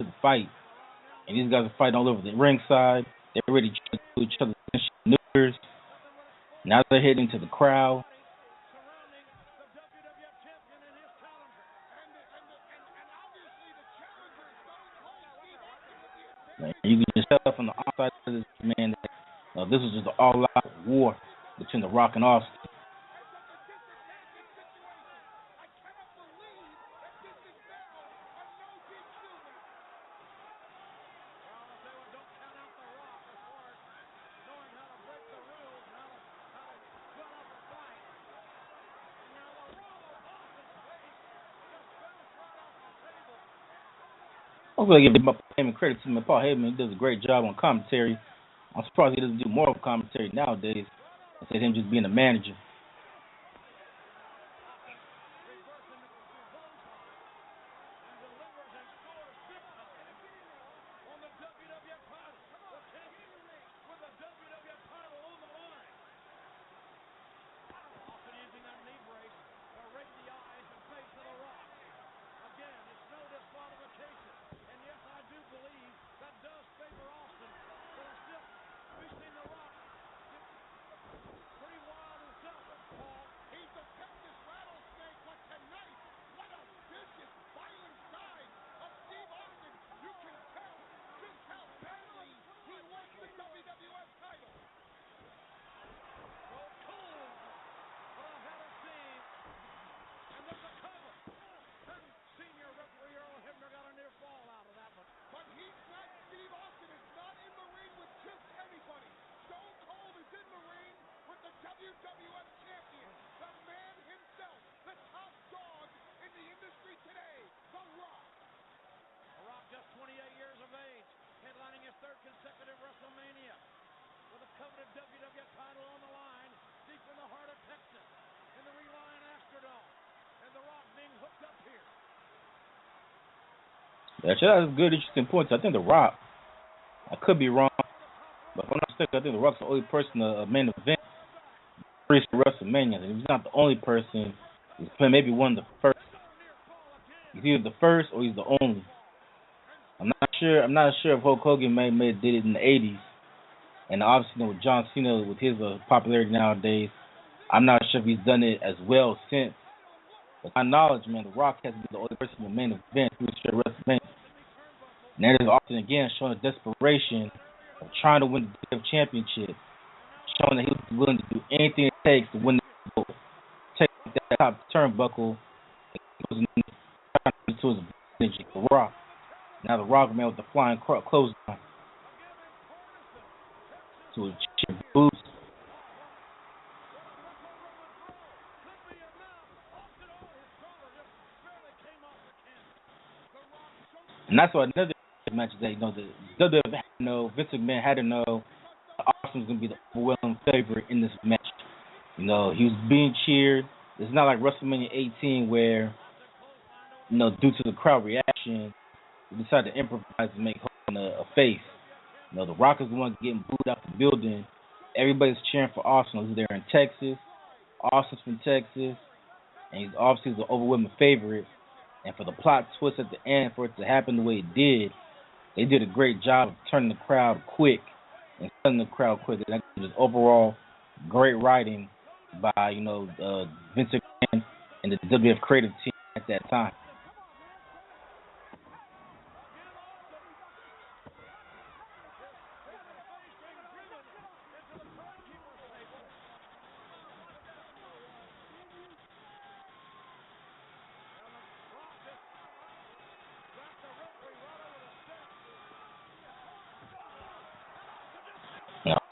to the fight, and these guys are fighting all over the ringside. They're ready to do each other's maneuvers. Now they're heading to the crowd. And you can just tell from the outside of this man that this was just an all-out war between The Rock and Austin. I'm going to give Heyman credit to him. Paul Heyman, he does a great job on commentary. I'm surprised he doesn't do more of commentary nowadays instead of him just being a manager. Just 28 years of age, headlining his third consecutive WrestleMania with a coveted WWF title on the line, deep in the heart of Texas, in the Reliant Astrodome, and The Rock being hooked up here. Yeah, that's good, interesting points. I think The Rock, I could be wrong, but if I'm not mistaken, I think The Rock's the only person to main event WrestleMania. And he's not the only person. He's maybe one of the first. He's either the first or he's the only. I'm not sure if Hulk Hogan may did it in the '80s, and obviously with John Cena with his popularity nowadays, I'm not sure if he's done it as well since. But my knowledge, man, The Rock has been the only person in the main event through the WrestleMania. And that is often again showing the desperation of trying to win the WWE championship, showing that he was willing to do anything it takes to win the goal. Take that top turnbuckle, and to his advantage, The Rock. Now The Rock, man, with the flying clothesline to achieve boost. And that's why another match that the WWF had to know, Vince McMahon had to know Austin was going to be the overwhelming favorite in this match. He was being cheered. It's not like WrestleMania 18 where, due to the crowd reaction, he decided to improvise and make Hogan a face. The Rock is the one getting booed out the building. Everybody's cheering for Austin. He's there in Texas. Austin's from Texas, and he's obviously the overwhelming favorite. And for the plot twist at the end, for it to happen the way it did, they did a great job of turning the crowd quick and turning the crowd quick. And that was overall great writing by Vince McMahon and the WWF creative team at that time.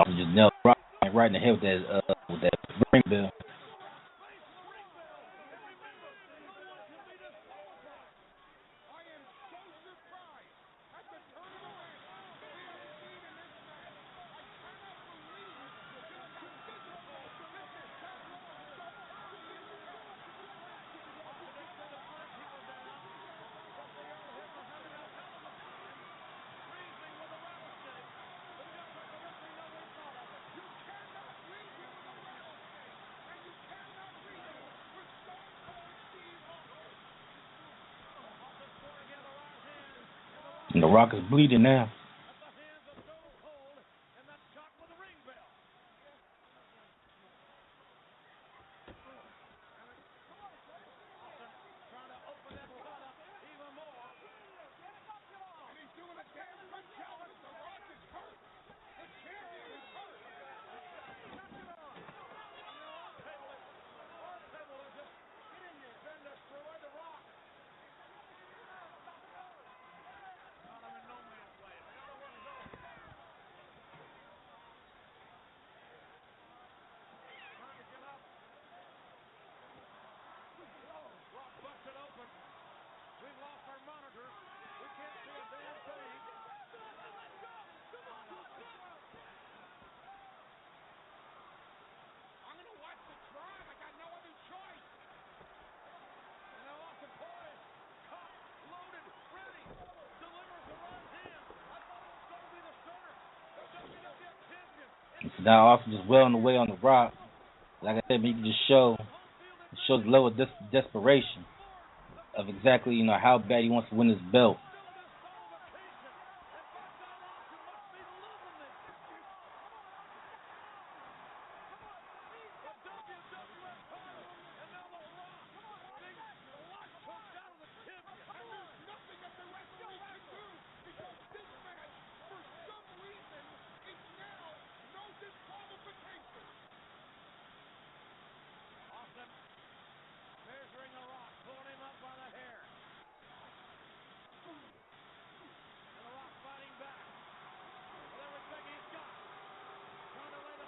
Just nailed Rock right in the head with that ring bell. And The Rock is bleeding now. So now Austin just well on the way on The Rock. Like I said, man, you can just shows the level of desperation of exactly, how bad he wants to win his belt.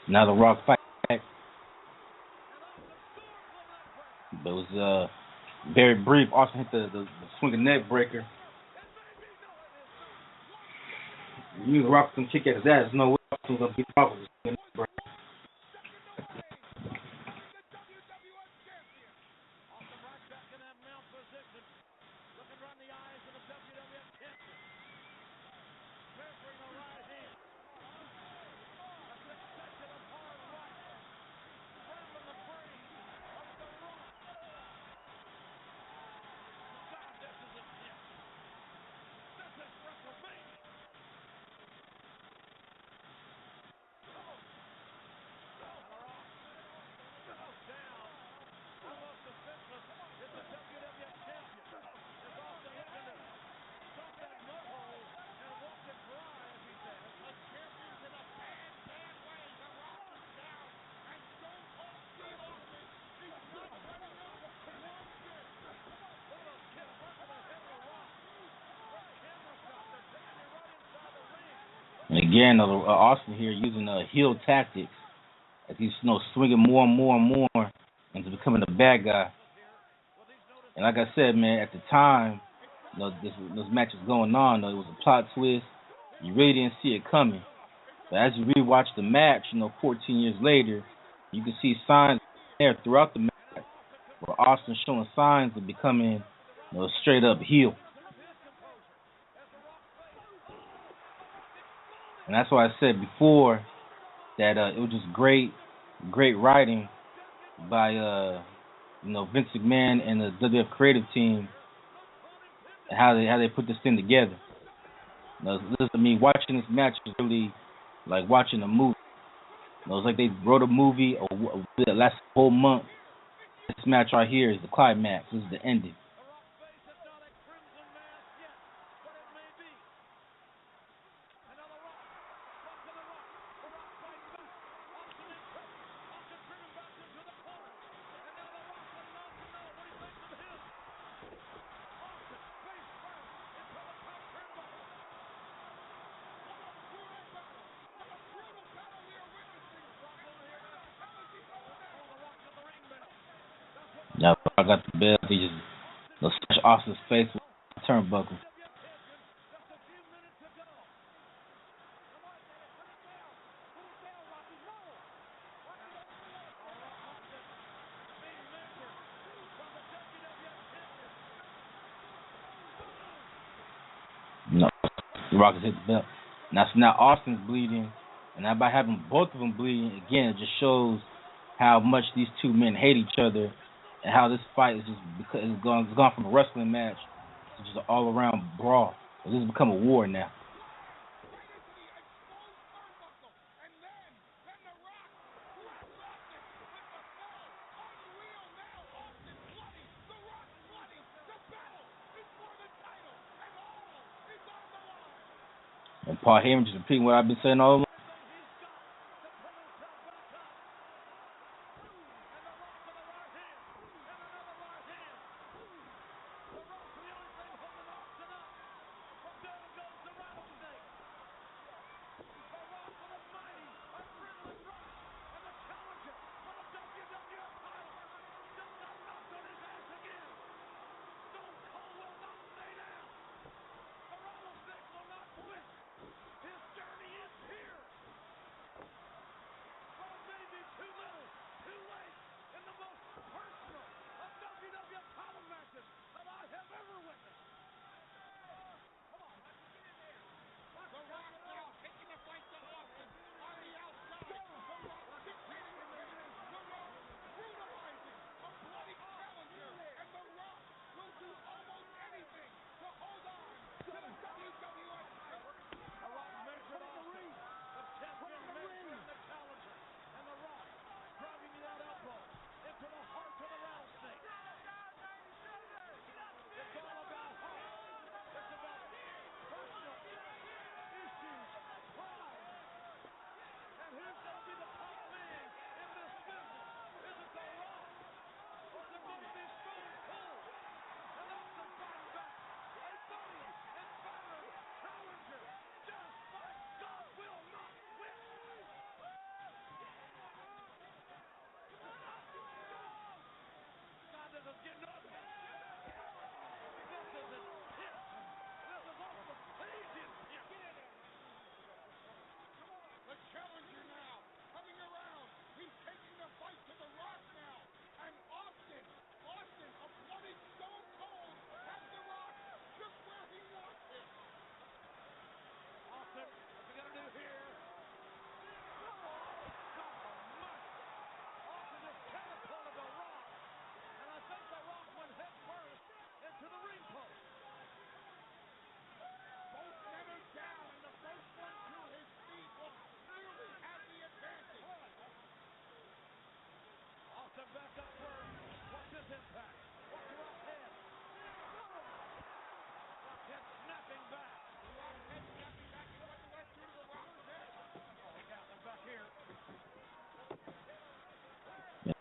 Now The Rock fight back. But it was very brief. Austin hit the swinging neck breaker. You knew The Rock was going to kick at his ass. There's no way Austin was going to beat Rock with a swinging neck breaker. And again, Austin here using heel tactics as he's swinging more and more and more into becoming a bad guy. And like I said, man, at the time, this match was going on. It was a plot twist. You really didn't see it coming. But as you rewatch the match, 14 years later, you can see signs there throughout the match where Austin's showing signs of becoming a straight up heel. And that's why I said before that it was just great writing by Vince McMahon and the WWF creative team, and how they put this thing together. Watching this match is really like watching a movie. It's like they wrote a movie that lasts a whole month. This match right here is the climax. This is the ending. Now I got the belt. He just smash Austin's face with a turnbuckle. No, the Rock has hit the belt. Now Austin's bleeding, and now by having both of them bleeding, again, it just shows how much these two men hate each other, and how this fight is just because it's gone from a wrestling match to just an all-around brawl. This has become a war now. And Paul Heyman just repeating what I've been saying all along.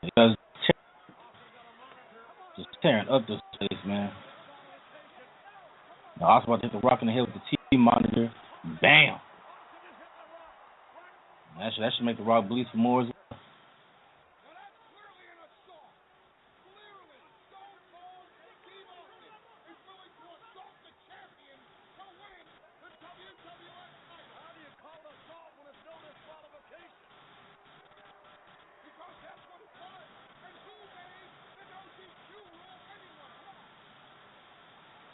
Because just tearing up this place, man. Now, I was about to hit the Rock in the head with the TV monitor. Bam! That should make the Rock bleed some more as well.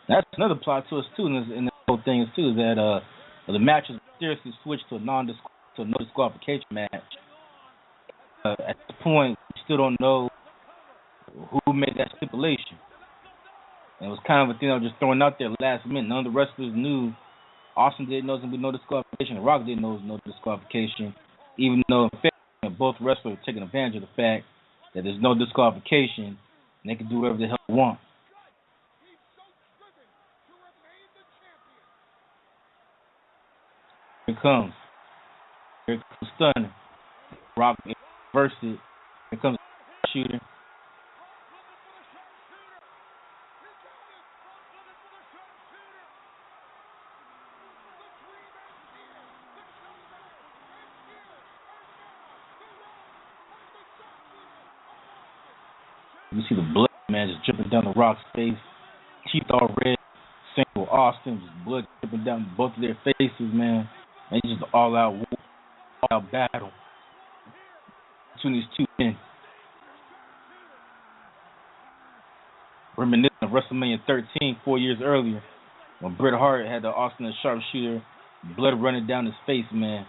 That's another plot twist too in this whole thing is that the match is seriously switched to a no disqualification match. At this point, we still don't know who made that stipulation. And it was kind of a thing that was just thrown out there last minute. None of the wrestlers knew. Austin didn't know there would be no disqualification. The Rock didn't know there was no disqualification, even though in fact both wrestlers are taking advantage of the fact that there's no disqualification and they can do whatever the hell they want. Here it comes. Here it comes Stunner. Rock reversed it. Here comes the shooter. You see the blood, man, just dripping down the Rock's face. Teeth all red. Same with Austin, just blood dripping down both of their faces, man. And it's just an all-out war, all-out battle between these two men. Reminiscent of WrestleMania 13, 4 years earlier, when Bret Hart had the Austin as sharpshooter, blood running down his face, man.